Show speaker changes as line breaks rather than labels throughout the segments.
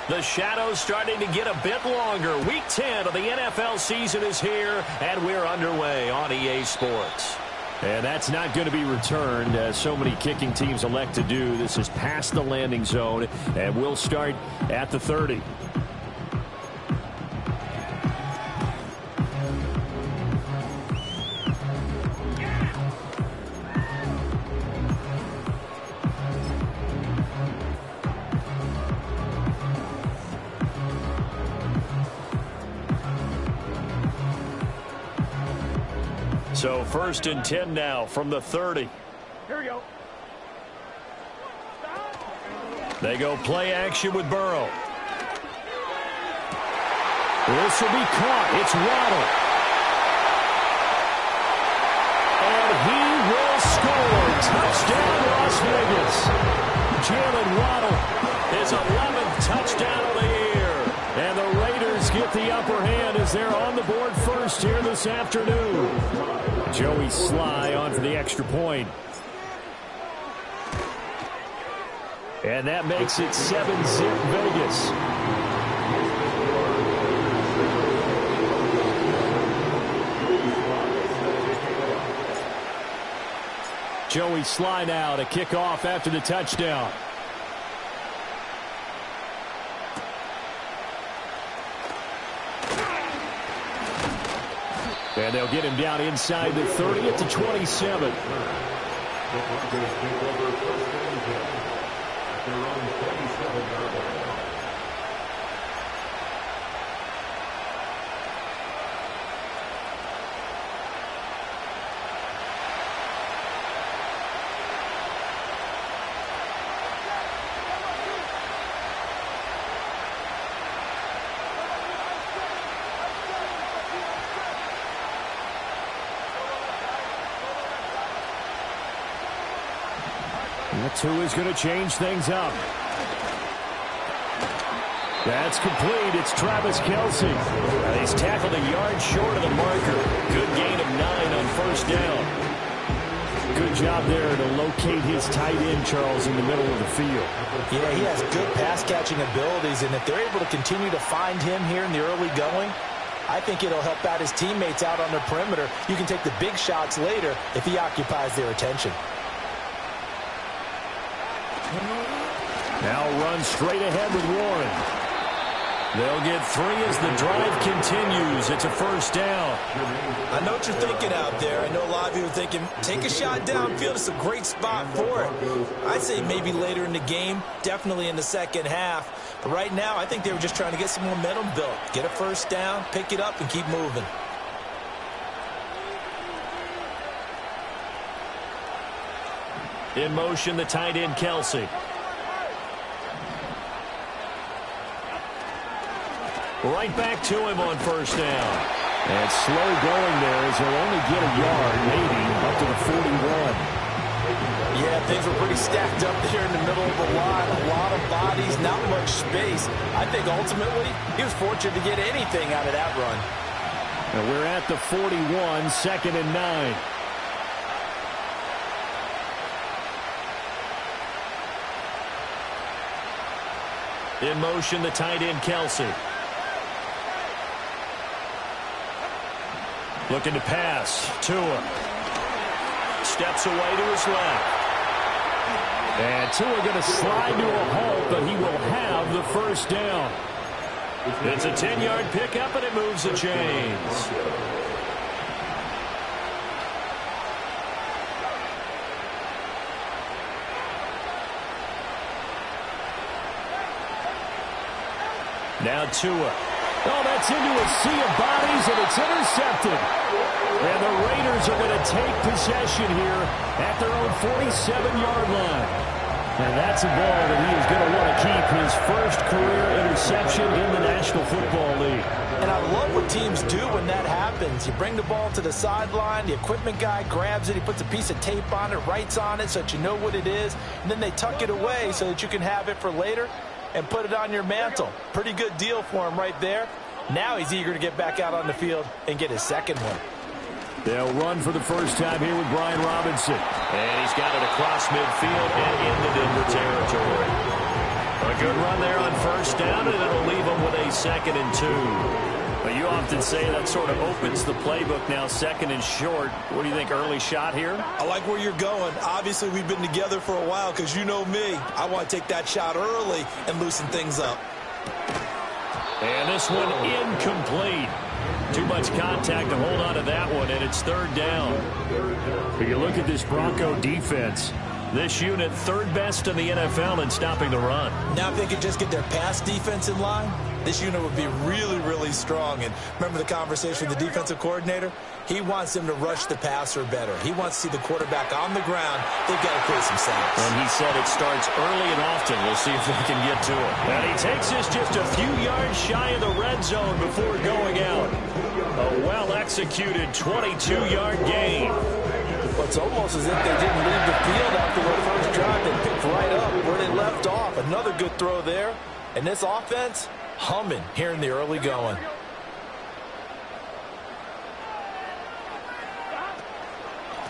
The shadow's starting to get a bit longer. Week 10 of the NFL season is here, and we're underway on EA Sports.
And that's not going to be returned, as so many kicking teams elect to do. This is past the landing zone, and we'll start at the 30. So 1st and 10 now from the 30.
Here we go.
They go play action with Burrow. This will be caught. It's Waddle. And he will score. Touchdown, Las Vegas. Jalen Waddle, his 11th touchdown of the year. And the Raiders get the upper hand as they're on the board first here this afternoon. Joey Sly on for the extra point. And that makes it 7-zip Vegas. Joey Sly now to kick off after the touchdown. And they'll get him down inside the 30 at the 27. That's who is going to change things up. That's complete. It's Travis Kelce. He's tackled a yard short of the marker. Good gain of 9 on 1st down. Good job there to locate his tight end, Charles, in the middle of the field.
Yeah, he has good pass-catching abilities, and if they're able to continue to find him here in the early going, I think it'll help out his teammates out on the perimeter. You can take the big shots later if he occupies their attention.
Now run straight ahead with Warren. They'll get 3 as the drive continues. It's a 1st down.
I know what you're thinking out there. I know a lot of you are thinking, take a shot downfield. It's a great spot for it. I'd say maybe later in the game, definitely in the second half. But right now, I think they were just trying to get some momentum built. Get a 1st down, pick it up, and keep moving.
In motion, the tight end, Kelce. Right back to him on 1st down. And slow going there as he'll only get a yard, maybe, up to the 41.
Yeah, things were pretty stacked up there in the middle of the line. A lot of bodies, not much space. I think ultimately he was fortunate to get anything out of that run.
And we're at the 41, 2nd and 9. In motion, the tight end, Kelce. Looking to pass. Tua. Steps away to his left. And Tua going to slide to a halt, but he will have the 1st down. It's a 10-yard pickup, and it moves the chains. Now Tua. Oh, that's into a sea of bodies, and it's intercepted. And the Raiders are going to take possession here at their own 47-yard line. And that's a ball that he is going to want to keep, his 1st career interception in the National Football League.
And I love what teams do when that happens. You bring the ball to the sideline, the equipment guy grabs it, he puts a piece of tape on it, writes on it so that you know what it is, and then they tuck it away so that you can have it for later and put it on your mantle. Pretty good deal for him right there. Now he's eager to get back out on the field and get his second one.
They'll run for the first time here with Brian Robinson.
And he's got it across midfield and into Denver territory. A good run there on first down, and it'll leave him with a 2nd and 2.
But you often say that sort of opens the playbook now, 2nd and short. What do you think, early shot here?
I like where you're going. Obviously, we've been together for a while because you know me. I want to take that shot early and loosen things up.
And this one incomplete. Too much contact to hold on to that one, and it's 3rd down.
But you look at this Bronco defense.
This unit 3rd best in the NFL in stopping the run.
Now if they could just get their pass defense in line, this unit would be really, really strong. And remember the conversation with the defensive coordinator? He wants them to rush the passer better. He wants to see the quarterback on the ground. They've got to create some sacks.
And he said it starts early and often. We'll see if they can get to it. And he takes this just a few yards shy of the red zone before going out. A well-executed 22-yard gain.
It's almost as if they didn't leave the field after their first drive. They picked right up where they left off. Another good throw there. And this offense, humming here in the early going.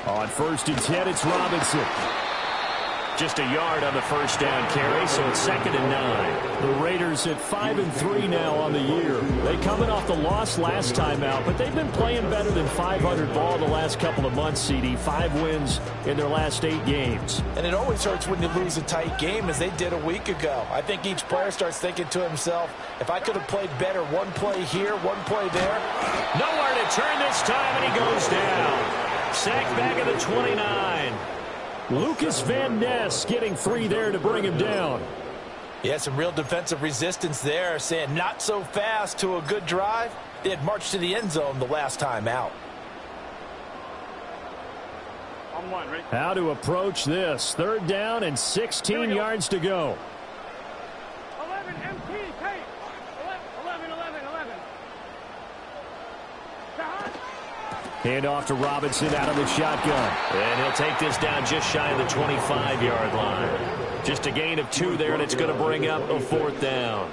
On 1st and 10, it's Robinson.
Just a yard on the first down carry, so it's 2nd and 9.
The Raiders at 5-3 now on the year. They coming off the loss last time out, but they've been playing better than 500 ball the last couple of months, CD. 5 wins in their last 8 games.
And it always hurts when you lose a tight game, as they did a week ago. I think each player starts thinking to himself, if I could have played better, one play here, one play there.
Nowhere to turn this time, and he goes down. Sacked back at the 29.
Lucas Van Ness getting 3 there to bring him down.
Yeah, some real defensive resistance there, saying not so fast to a good drive. They had marched to the end zone the last time out.
How to approach this. 3rd down and 16 yards to go.
11 MT, tape. 11.
Hand off to Robinson out of the shotgun.
And he'll take this down just shy of the 25-yard line. Just a gain of 2 there, and it's going to bring up a 4th down.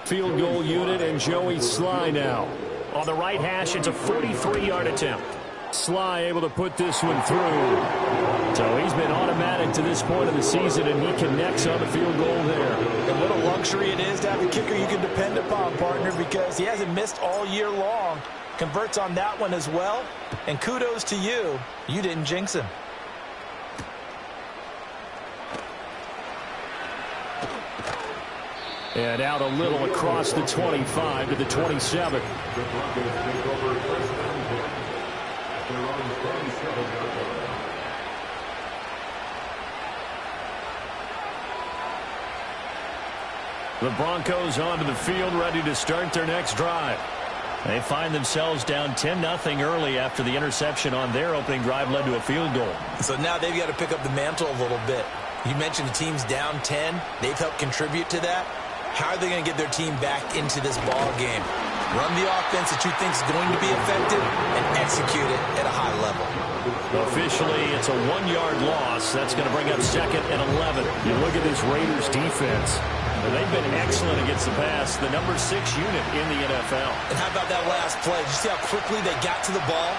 Field goal unit and Joey Sly now.
On the right hash, it's a 43-yard attempt.
Sly able to put this one through. So he's been automatic to this point of the season, and he connects on the field goal there.
And what a luxury it is to have a kicker you can depend upon, partner, because he hasn't missed all year long. Converts on that one as well. And kudos to you. You didn't jinx him.
And out a little across the 25 to the 27.
The Broncos onto the field, ready to start their next drive. They find themselves down 10-0 early after the interception on their opening drive led to a field goal.
So now they've got to pick up the mantle a little bit. You mentioned the team's down 10. They've helped contribute to that. How are they going to get their team back into this ball game? Run the offense that you think is going to be effective and execute it at a high level.
Officially, it's a 1-yard loss. That's going to bring up 2nd and 11.
You look at this Raiders defense.
They've been excellent against the pass. The number 6 unit in the NFL.
And how about that last play? Did you see how quickly they got to the ball?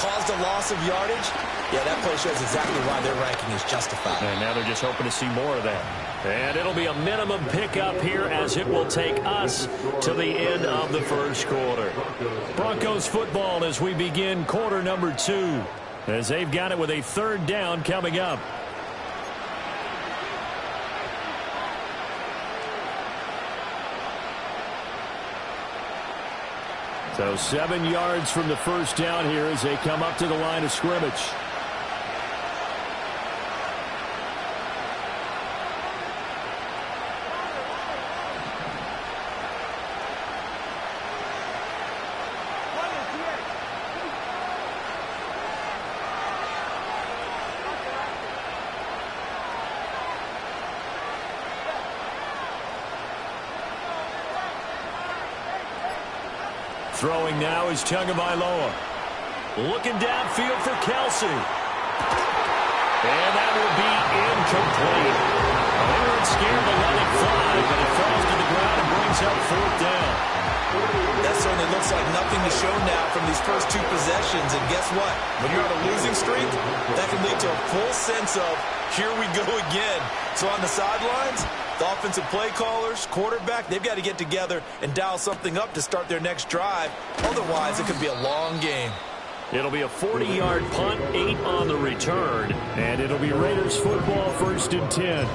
Caused a loss of yardage? Yeah, that play shows exactly why their ranking is justified.
And now they're just hoping to see more of that. And it'll be a minimum pickup here as it will take us to the end of the first quarter. Broncos football as we begin quarter number 2. As they've got it with a 3rd down coming up.
So 7 yards from the first down here as they come up to the line of scrimmage.
Throwing now is Tagovailoa. Looking downfield for Kelsey. And that will be incomplete. They weren't scared to let it fly, but it falls to the ground and brings brings up 4th down.
That certainly looks like nothing to show now from these first 2 possessions. And guess what? When you're on a losing streak, that can lead to a full sense of, here we go again. So on the sidelines, the offensive play callers, quarterback, they've got to get together and dial something up to start their next drive. Otherwise, it could be a long game.
It'll be a 40-yard punt, 8 on the return.
And it'll be Raiders football, 1st and 10.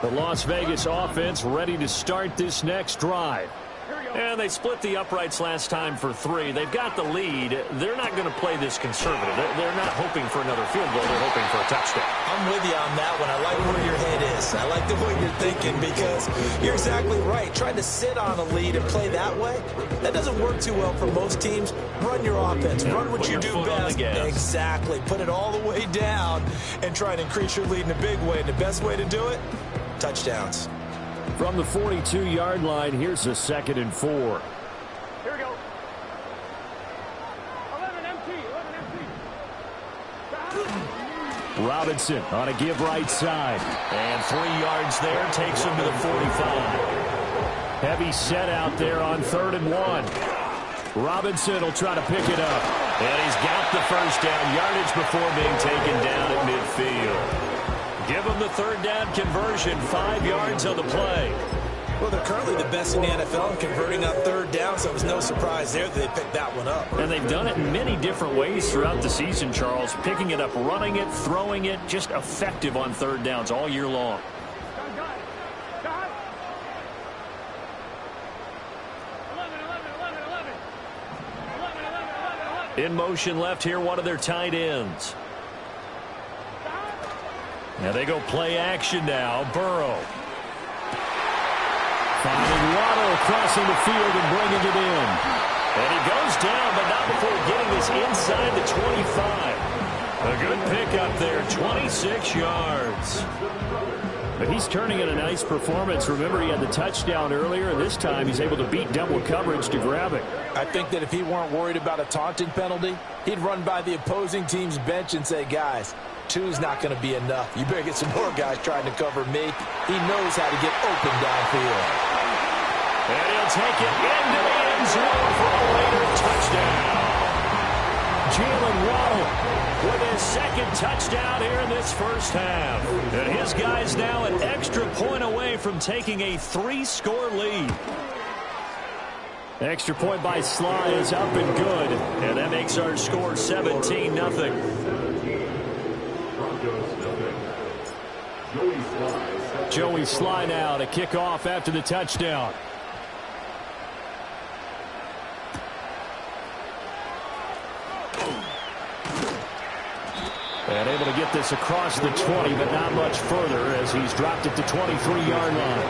The Las Vegas offense ready to start this next drive.
And they split the uprights last time for 3. They've got the lead. They're not going to play this conservative. They're not hoping for another field goal. They're hoping for a touchdown.
I'm with you on that one. I like where your head is. I like the way you're thinking because you're exactly right. Trying to sit on a lead and play that way, that doesn't work too well for most teams. Run your offense. Run what you do best. Exactly. Put it all the way down and try and increase your lead in a big way. And the best way to do it, touchdowns.
From the 42-yard line, here's a 2nd and 4.
Here we go. 11 empty.
Robinson on a give right side.
And 3 yards there takes him to the 45.
Heavy set out there on 3rd and 1. Robinson will try to pick it up.
And he's got the first down yardage before being taken down at midfield. Give them the 3rd down conversion, 5 yards on the play.
Well, they're currently the best in the NFL in converting on 3rd down, so it was no surprise there that they picked that one up.
And they've done it in many different ways throughout the season, Charles. Picking it up, running it, throwing it, just effective on 3rd downs all year long.
Got 11.
In motion left here, one of their tight ends. Now they go play action now. Burrow.
Finding Waddle crossing the field and bringing it in.
And he goes down, but not before getting this inside the 25. A good pickup there, 26 yards.
But he's turning in a nice performance. Remember, he had the touchdown earlier, and this time he's able to beat double coverage to grab it.
I think that if he weren't worried about a taunting penalty, he'd run by the opposing team's bench and say, guys, 2's not going to be enough. You better get some more guys trying to cover me. He knows how to get open downfield.
And he'll take it into the end zone for a later touchdown. Jalen Waddle with his 2nd touchdown here in this first half. And his guy's now an extra point away from taking a 3-score lead.
Extra point by Sly is up and good.
And that makes our score 17-0.
Joey Sly now to kick off after the touchdown. And able to get this across the 20, but not much further as he's dropped it to 23-yard line.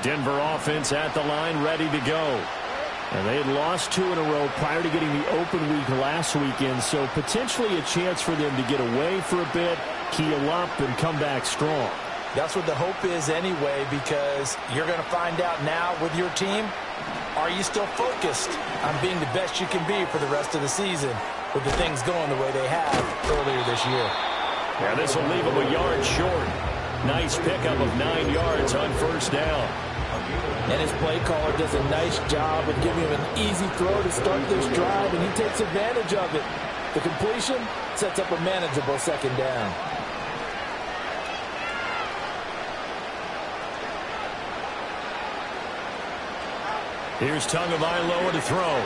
Denver offense at the line, ready to go. And they had lost 2 in a row prior to getting the open week last weekend, so potentially a chance for them to get away for a bit, keel up, and come back strong.
That's what the hope is anyway, because you're going to find out now with your team, are you still focused on being the best you can be for the rest of the season with the things going the way they have earlier this year?
Yeah, this will leave them a yard short. Nice pickup of 9 yards on 1st down.
And his play caller does a nice job of giving him an easy throw to start this drive, and he takes advantage of it. The completion sets up a manageable 2nd down.
Here's Tagovailoa to throw.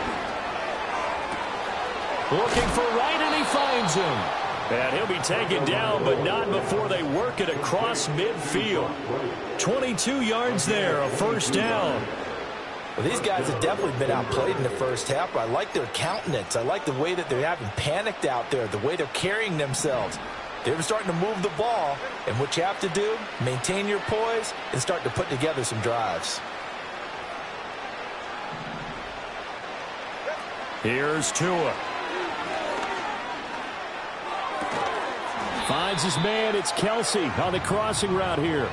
Looking for right, and he finds him. And he'll be taken down, but not before they work it across midfield. 22 yards there, a 1st down.
Well, these guys have definitely been outplayed in the first half. I like their countenance. I like the way that they're having panicked out there, the way they're carrying themselves. They're starting to move the ball, and what you have to do, maintain your poise and start to put together some drives.
Here's Tua.
Finds his man. It's Kelsey on the crossing route here.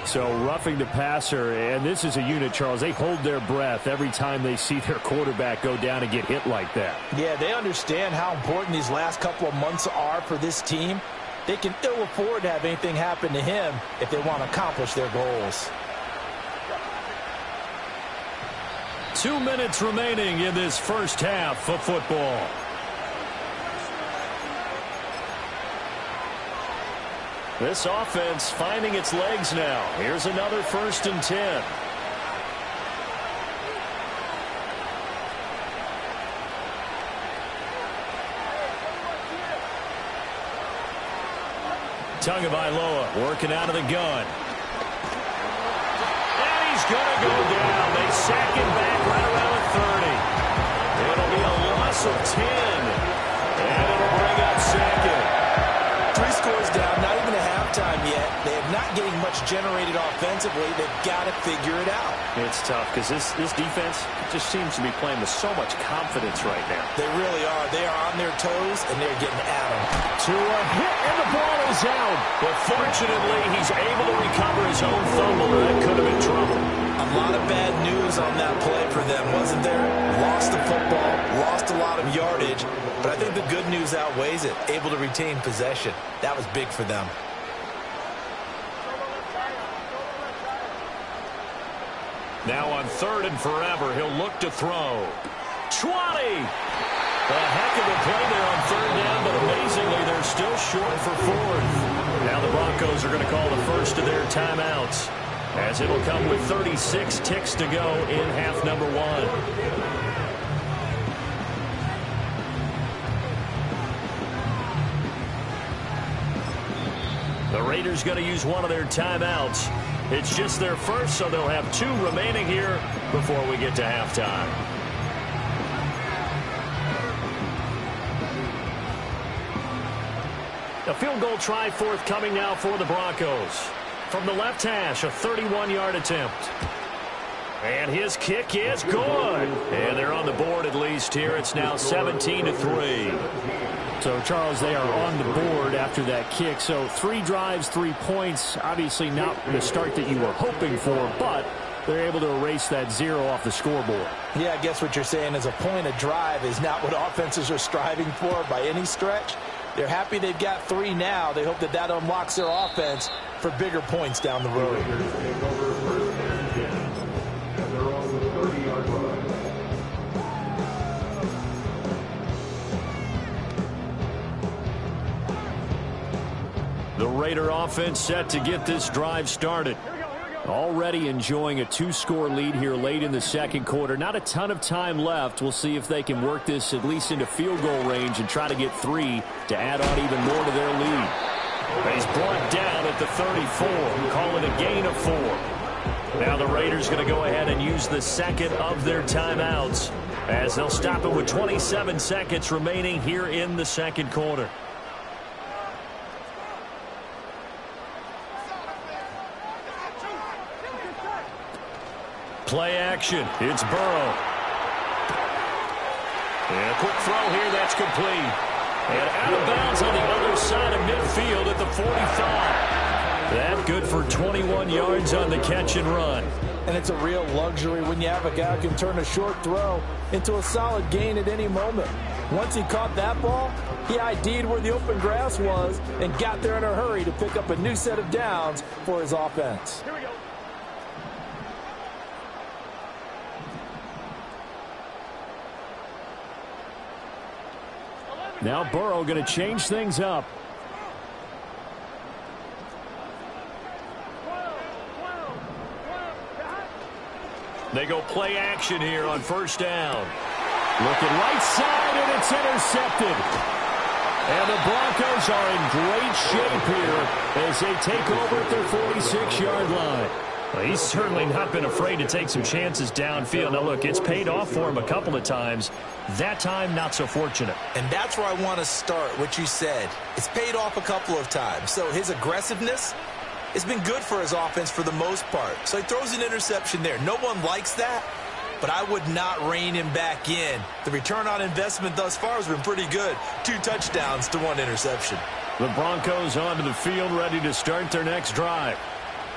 So roughing the passer, and this is a unit, Charles. They hold their breath every time they see their quarterback go down and get hit like that.
Yeah, they understand how important these last couple of months are for this team. They can ill afford to have anything happen to him if they want to accomplish their goals.
2 minutes remaining in this first half of football. This offense finding its legs now. Here's another 1st and 10. Tagovailoa working out of the gun. And he's going to go down. They sack him back right around the 30. It'll be a loss of 10. And it'll bring up 2nd.
3 scores down, not even a halftime yet. They are not getting much generated offensively. They've got to figure it out.
It's tough because this defense just seems to be playing with so much confidence right now.
They really are. They are on their toes, and they're getting at them.
To a hit, and the ball is out.
But fortunately, he's able to recover his own fumble, or that could have been trouble.
A lot of bad news on that play for them, wasn't there? Lost the football, lost a lot of yardage, but I think the good news outweighs it. Able to retain possession. That was big for them.
Now on 3rd and forever, he'll look to throw. 20! A heck of a play there on 3rd down, but amazingly, they're still short for 4th. Now the Broncos are going to call the first of their timeouts, as it'll come with 36 ticks to go in half number 1. The Raiders going to use one of their timeouts. It's just their first, so they'll have 2 remaining here before we get to halftime. A field goal try forthcoming now for the Broncos. From the left hash, a 31-yard attempt. And his kick is good. And they're on the board at least here. It's now 17-3.
So, Charles, they are on the board after that kick. So 3 drives, 3 points. Obviously not the start that you were hoping for, but they're able to erase that 0 off the scoreboard.
Yeah, I guess what you're saying is a point a drive is not what offenses are striving for by any stretch. They're happy they've got 3 now. They hope that that unlocks their offense for bigger points down the road.
The Raider offense set to get this drive started.
Already enjoying a 2-score lead here late in the second quarter. Not a ton of time left. We'll see if they can work this at least into field goal range and try to get 3 to add on even more to their lead.
He's brought down at the 34. Call it a gain of 4. Now the Raiders going to go ahead and use the second of their timeouts, as they'll stop it with 27 seconds remaining here in the second quarter. Play action. It's Burrow. And a quick throw here. That's complete. And out of bounds on the other side of midfield at the 45. That good for 21 yards on the catch and run.
And it's a real luxury when you have a guy who can turn a short throw into a solid gain at any moment. Once he caught that ball, he ID'd where the open grass was and got there in a hurry to pick up a new set of downs for his offense.
Here we go.
Now Burrow going to change things up.
They go play action here on 1st down.
Looking right side, and it's intercepted.
And the Broncos are in great shape here as they take over at their 46-yard line. Well, he's certainly not been afraid to take some chances downfield. Now, look, it's paid off for him a couple of times. That time, not so fortunate.
And that's where I want to start, what you said. It's paid off a couple of times. So his aggressiveness has been good for his offense for the most part. So he throws an interception there. No one likes that.
but I would not rein him back in. The return on investment thus far has been pretty good. 2 touchdowns to 1 interception.
The Broncos onto the field, ready to start their next drive.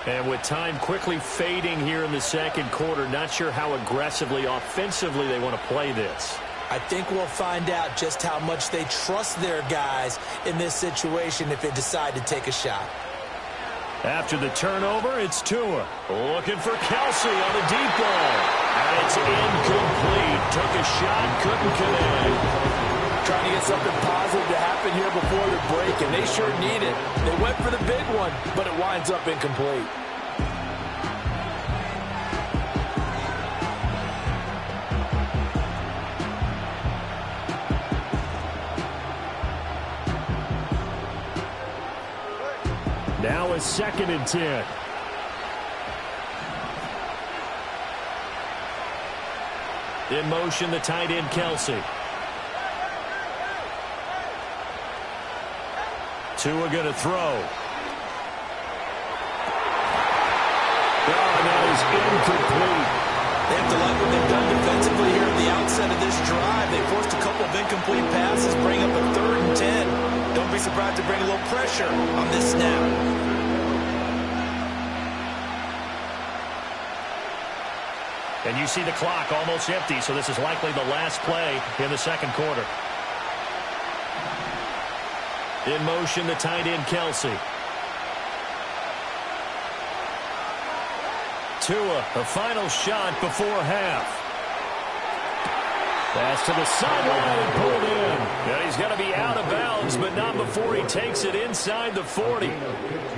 And with time quickly fading here in the second quarter, not sure how aggressively, offensively they want to play this.
I think we'll find out just how much they trust their guys in this situation if they decide to take a shot.
After the turnover, it's Tua. Looking for Kelce on a deep ball. And it's incomplete. Took a shot, couldn't connect.
Trying to get something positive to happen here before the break, and they sure need it. They went for the big one, but it winds up incomplete.
Now a 2nd and 10. In motion, the tight end, Kelce. Tua going to throw. And that is incomplete.
They have to like what they've done defensively here at the outset of this drive. They forced a couple of incomplete passes, bring up a 3rd and 10. Don't be surprised to bring a little pressure on this snap.
And you see the clock almost empty, so this is likely the last play in the second quarter. In motion, the tight end, Kelce. Tua, a final shot before half. Pass to the sideline and pulled in. And he's got to be out of bounds, but not before he takes it inside the 40.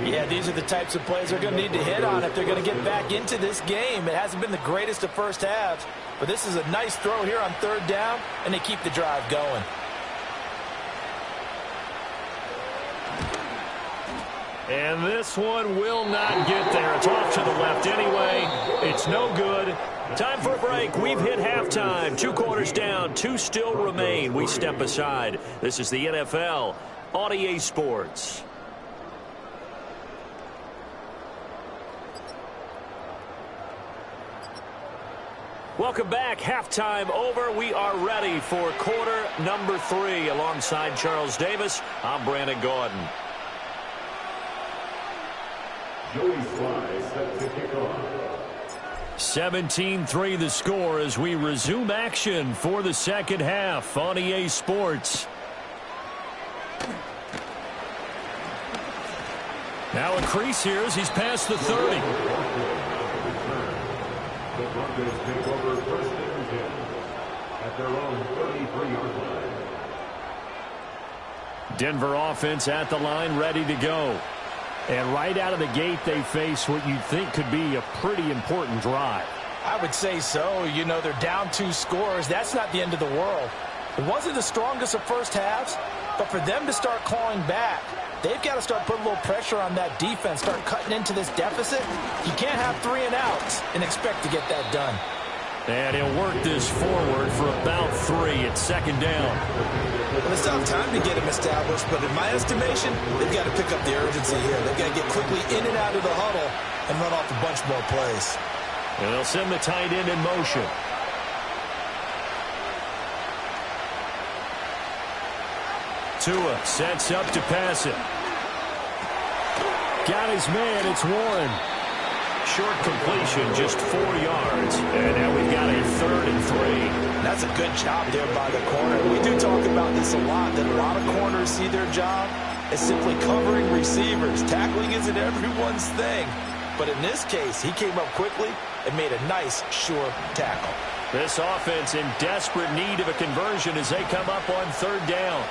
Yeah, these are the types of plays they're going to need to hit on if they're going to get back into this game. It hasn't been the greatest of first halves, but this is a nice throw here on 3rd down, and they keep the drive going.
And this one will not get there. It's off to the left anyway. It's no good. Time for a break. We've hit halftime. 2 quarters down. 2 still remain. We step aside. This is the NFL on EA Sports. Welcome back. Halftime over. We are ready for quarter number 3. Alongside Charles Davis, I'm Brandon Gordon.
Joey Sly set to kick off.
17-3 the score as we resume action for the second half on EA Sports. Now a crease here as he's past the 30.
The Broncos take over 1st and 10 at their own 33-yard line.
Denver offense at the line, ready to go. And right out of the gate, they face what you'd think could be a pretty important drive.
I would say so. You know, they're down 2 scores. That's not the end of the world. It wasn't the strongest of first halves, but for them to start clawing back, they've got to start putting a little pressure on that defense, start cutting into this deficit. You can't have 3 and outs and expect to get that done.
And he'll work this forward for about 3 at 2nd down.
Well, it's not time to get him established, but in my estimation, they've got to pick up the urgency here. They've got to get quickly in and out of the huddle and run off a bunch more plays.
And they'll send the tight end in motion. Tua sets up to pass it. Got his man, it's Warren. Short completion, just 4 yards. And now we've got a 3rd and 3.
That's a good job there by the corner. We do talk about this a lot, that a lot of corners see their job as simply covering receivers. Tackling isn't everyone's thing. But in this case, he came up quickly and made a nice, sure tackle.
This offense in desperate need of a conversion as they come up on 3rd down.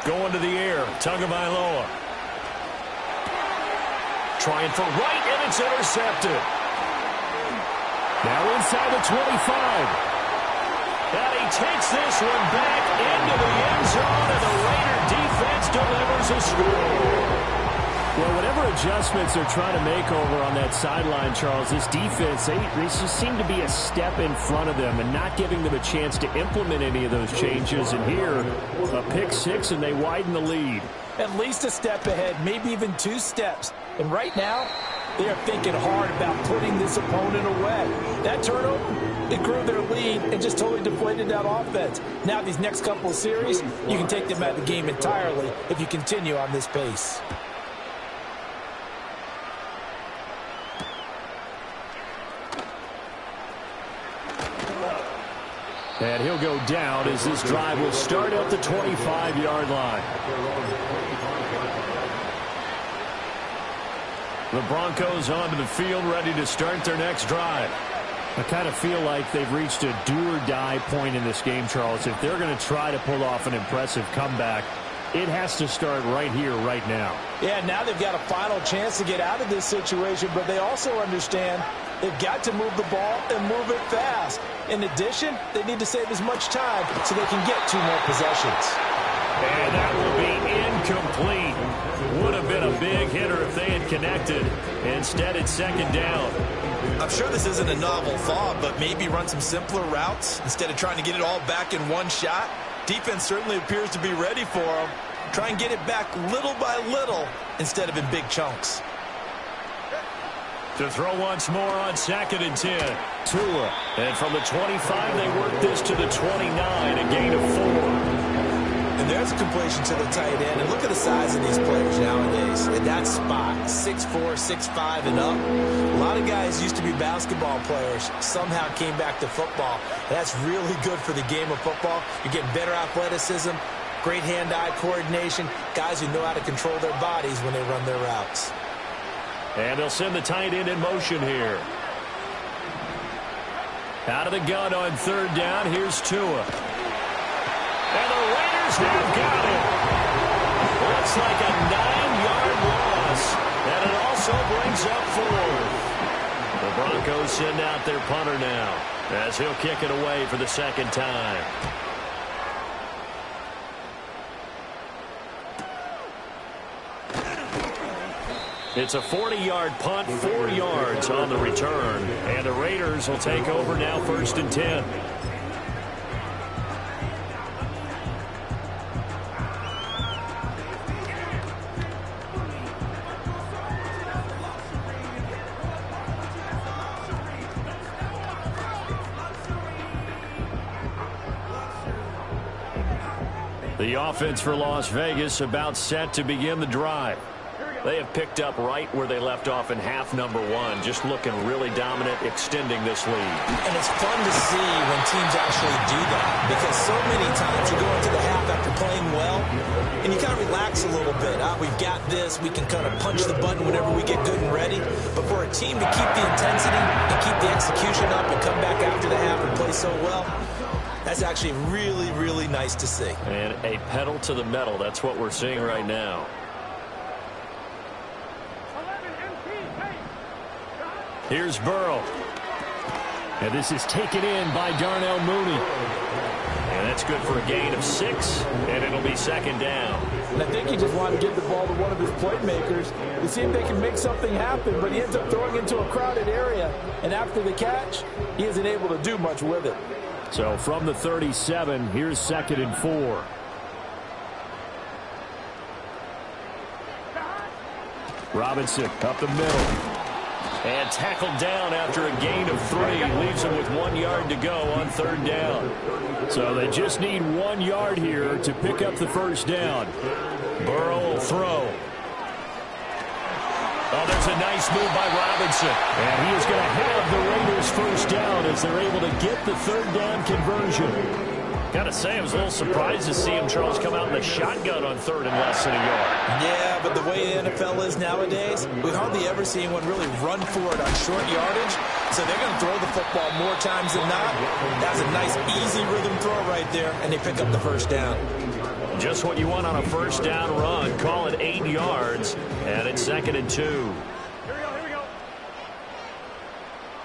Going to the air, Tagovailoa. Trying for right, and it's intercepted. Now inside the 25. And he takes this one back into the end zone, and the Raider defense delivers a score.
Well, whatever adjustments they're trying to make over on that sideline, Charles, this defense, they just seem to be a step in front of them and not giving them a chance to implement any of those changes. And here, a pick six, and they widen the lead.
At least a step ahead, maybe even 2 steps. And right now, they are thinking hard about putting this opponent away. That turnover, it grew their lead and just totally deflated that offense. Now these next couple of series, you can take them out of the game entirely if you continue on this pace.
And he'll go down as this drive will start at the 25-yard line. The Broncos onto the field, ready to start their next drive. I kind of feel like they've reached a do-or-die point in this game, Charles. If they're going to try to pull off an impressive comeback, it has to start right here, right now.
Yeah, now they've got a final chance to get out of this situation, but they also understand they've got to move the ball and move it fast. In addition, they need to save as much time so they can get 2 more possessions.
And that will be incomplete. Would have been a big hitter if they had connected. Instead, it's second down.
I'm sure this isn't a novel thought, but maybe run some simpler routes instead of trying to get it all back in one shot. Defense certainly appears to be ready for them. Try and get it back little by little instead of in big chunks.
To throw once more on 2nd and 10. Tua. And from the 25, they work this to the 29, a gain of 4.
And there's a completion to the tight end. And look at the size of these players nowadays. At that spot, 6'4", 6'5", and up. A lot of guys used to be basketball players, somehow came back to football. That's really good for the game of football. You're getting better athleticism, great hand-eye coordination, guys who know how to control their bodies when they run their routes.
And they'll send the tight end in motion here. Out of the gun on 3rd down, here's Tua. And the Raiders have got him. Looks like a 9-yard loss. And it also brings up 4th. The Broncos send out their punter now as he'll kick it away for the 2nd time. It's a 40-yard punt, 4 yards on the return. And the Raiders will take over now 1st and 10. The offense for Las Vegas about set to begin the drive. They have picked up right where they left off in half number 1, just looking really dominant, extending this lead.
And it's fun to see when teams actually do that, because so many times you go into the half after playing well, and you kind of relax a little bit. We've got this. We can kind of punch the button whenever we get good and ready. But for a team to keep the intensity and keep the execution up and come back after the half and play so well, that's actually really, really nice to see.
And a pedal to the metal. That's what we're seeing right now. Here's Burrow.
And this is taken in by Darnell Mooney.
And that's good for a gain of 6, and it'll be 2nd down.
And I think he just wanted to give the ball to one of his playmakers to see if they can make something happen, but he ends up throwing into a crowded area. And after the catch, he isn't able to do much with it.
So from the 37, here's 2nd and 4. Robinson up the middle.
And tackled down after a gain of 3. Leaves him with 1 yard to go on 3rd down.
So they just need 1 yard here to pick up the 1st down.
Burrow will throw. Oh, there's a nice move by Robinson.
And he is going to have the Raiders 1st down as they're able to get the 3rd down conversion.
Gotta say, I was a little surprised to see him, Charles, come out in the shotgun on 3rd and less than a yard.
Yeah, but the way the NFL is nowadays, we hardly ever see anyone really run for it on short yardage. So they're going to throw the football more times than not. That's a nice, easy rhythm throw right there, and they pick up the 1st down.
Just what you want on a 1st down run. Call it 8 yards, and it's 2nd and 2.
Here we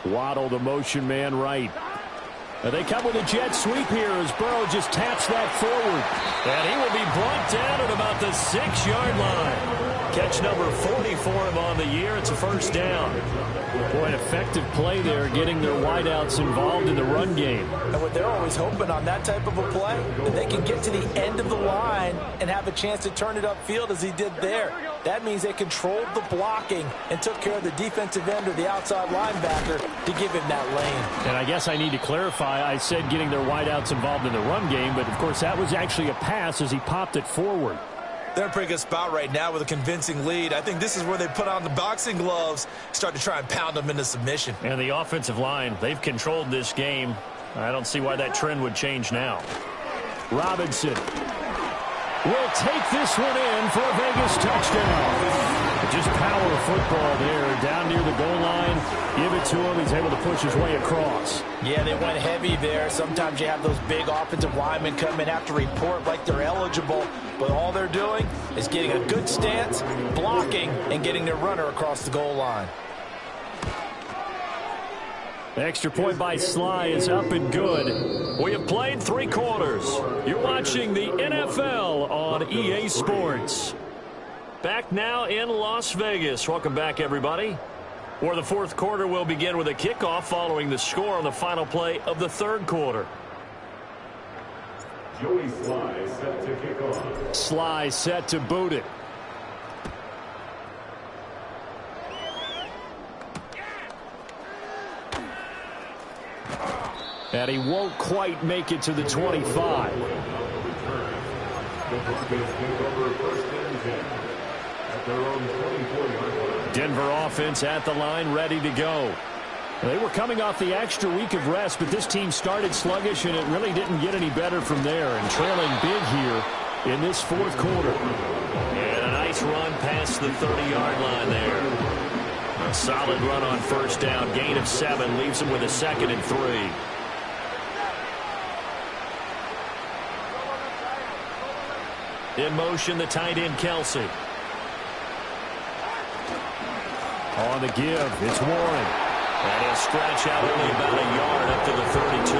go.
Waddle, the motion man, right. They come with a jet sweep here as Burrow just taps that forward.
And he will be brought down at about the 6-yard line. Catch number 40 for him on the year. It's a first down.
Boy, an effective play there, getting their wideouts involved in the run game.
And what they're always hoping on that type of a play, that they can get to the end of the line and have a chance to turn it upfield as he did there. That means they controlled the blocking and took care of the defensive end or the outside linebacker to give him that lane.
And I guess I need to clarify, I said getting their wideouts involved in the run game, but of course that was actually a pass as he popped it forward.
They're in a pretty good spot right now with a convincing lead. I think this is where they put on the boxing gloves, start to try and pound them into submission.
And the offensive line, they've controlled this game. I don't see why that trend would change now.
Robinson will take this one in for a Vegas touchdown. Just power football there, down near the goal line. Give it to him. He's able to push his way across.
Yeah, they went heavy there. Sometimes you have those big offensive linemen come in, have to report like they're eligible. But all they're doing is getting a good stance, blocking, and getting their runner across the goal line.
The extra point by Sly is up and good.
We have played 3 quarters. You're watching the NFL on EA Sports. Back now in Las Vegas. Welcome back, everybody. Where the fourth quarter will begin with a kickoff following the score on the final play of the third quarter.
Joey Sly set to kick off.
Sly set to boot it. And he won't quite make it to the 25.
Denver offense at the line, ready to go.
They were coming off the extra week of rest, but this team started sluggish, and it really didn't get any better from there. And trailing big here in this fourth quarter.
And a nice run past the 30-yard line there. A solid run on first down. Gain of 7 leaves him with a 2nd and 3. In motion, the tight end, Kelsey.
On the give, it's Warren.
And he'll stretch out only about a yard up to the 32.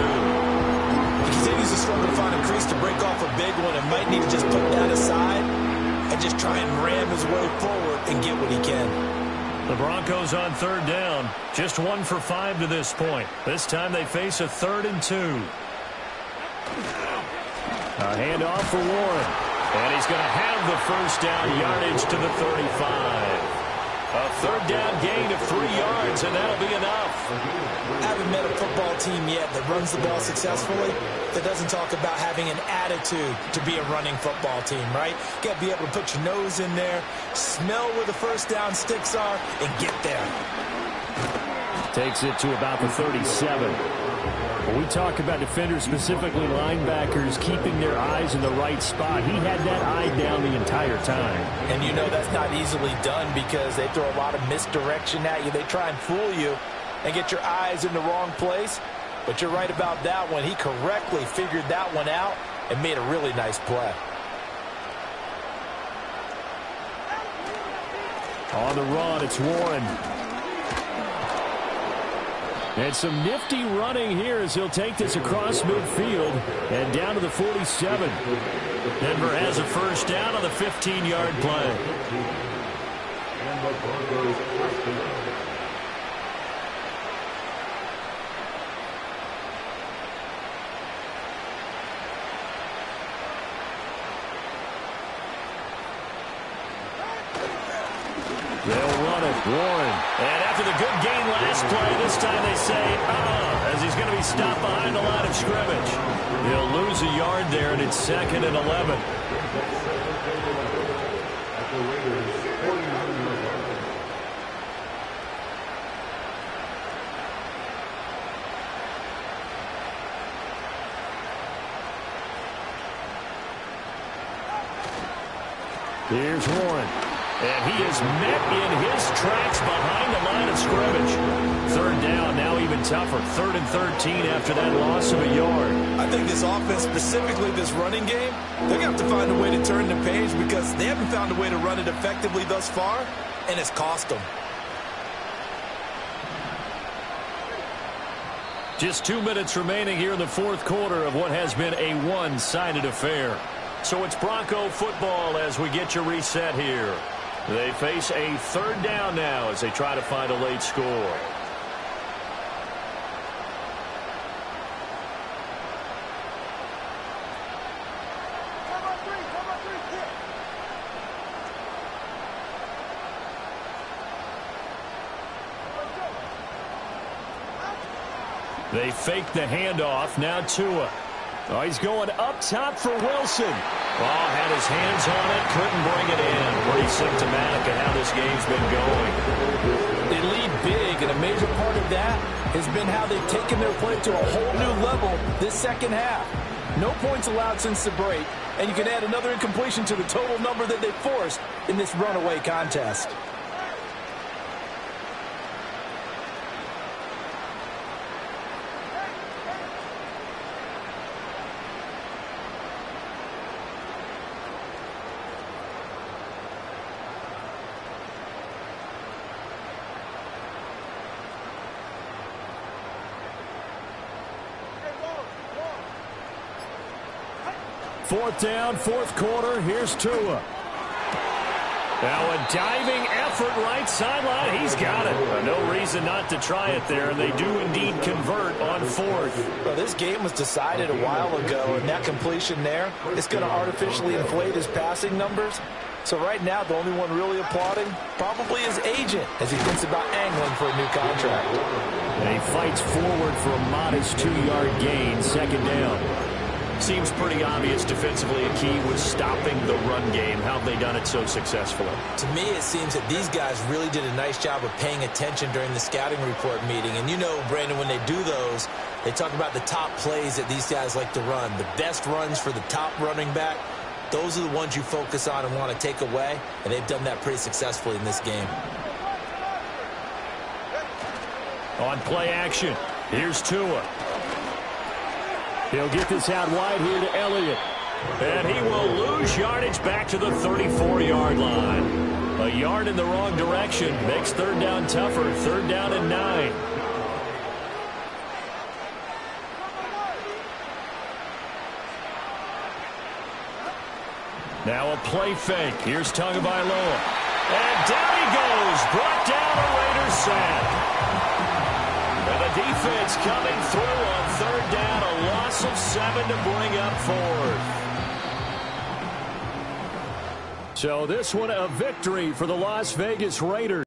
He continues to struggle to find a crease to break off a big one and might need to just put that aside and just try and ram his way forward and get what he can.
The Broncos on third down. Just 1 for 5 to this point. This time they face a 3rd and 2.
A handoff for Warren.
And he's going to have the first down yardage to the 35. A third down gain of 3 yards, and that'll be enough.
I haven't met a football team yet that runs the ball successfully that doesn't talk about having an attitude to be a running football team, right? You got to be able to put your nose in there, smell where the first down sticks are, and get there.
Takes it to about the 37. When we talk about defenders, specifically linebackers, keeping their eyes in the right spot, he had that eye down the entire time.
And you know that's not easily done because they throw a lot of misdirection at you. They try and fool you and get your eyes in the wrong place. But you're right about that one. He correctly figured that one out and made a really nice play.
On the run, it's Warren. And some nifty running here as he'll take this across midfield and down to the 47.
Denver has a first down on the 15-yard play.
They'll run it. Warren.
And after the good gain last play, this time they say, as he's going to be stopped behind the line of scrimmage. He'll lose a yard there, and it's 2nd and 11.
Here's Warren.
And he is met in his tracks behind the line of scrimmage. Third down, now even tougher. 3rd and 13 after that loss of a yard.
I think this offense, specifically this running game, they're going to have to find a way to turn the page because they haven't found a way to run it effectively thus far, and it's cost them.
Just 2 minutes remaining here in the fourth quarter of what has been a one-sided affair. So it's Bronco football as we get your reset here. They face a third down now as they try to find a late score. They fake the handoff. Now Tua. Oh, he's going up top for Wilson. Oh, had his hands on it. Couldn't bring it in. Pretty symptomatic of how this game's been going.
They lead big, and a major part of that has been how they've taken their play to a whole new level this second half. No points allowed since the break, and you can add another incompletion to the total number that they forced in this runaway contest.
Fourth down, fourth quarter. Here's Tua.
Now a diving effort right sideline. He's got it. No reason not to try it there, and they do indeed convert on fourth.
Well, this game was decided a while ago, and that completion there is going to artificially inflate his passing numbers. So right now, the only one really applauding probably his agent as he thinks about angling for a new contract.
And he fights forward for a modest 2-yard gain, second down.
Seems pretty obvious defensively a key was stopping the run game. How have they done it so successfully?
To me, it seems that these guys really did a nice job of paying attention during the scouting report meeting. And you know, Brandon, when they do those, they talk about the top plays that these guys like to run. The best runs for the top running back, those are the ones you focus on and want to take away. And they've done that pretty successfully in this game.
On play action, here's Tua.
He'll get this out wide here to Elliott.
And he will lose yardage back to the 34-yard line. A yard in the wrong direction makes third down tougher. Third down and 9. Now a play fake. Here's Tagovailoa. And down he goes. Brought down a Raiders sack. And the defense coming through on third down. A loss of 7 to bring up fourth.
So this one a victory for the Las Vegas Raiders.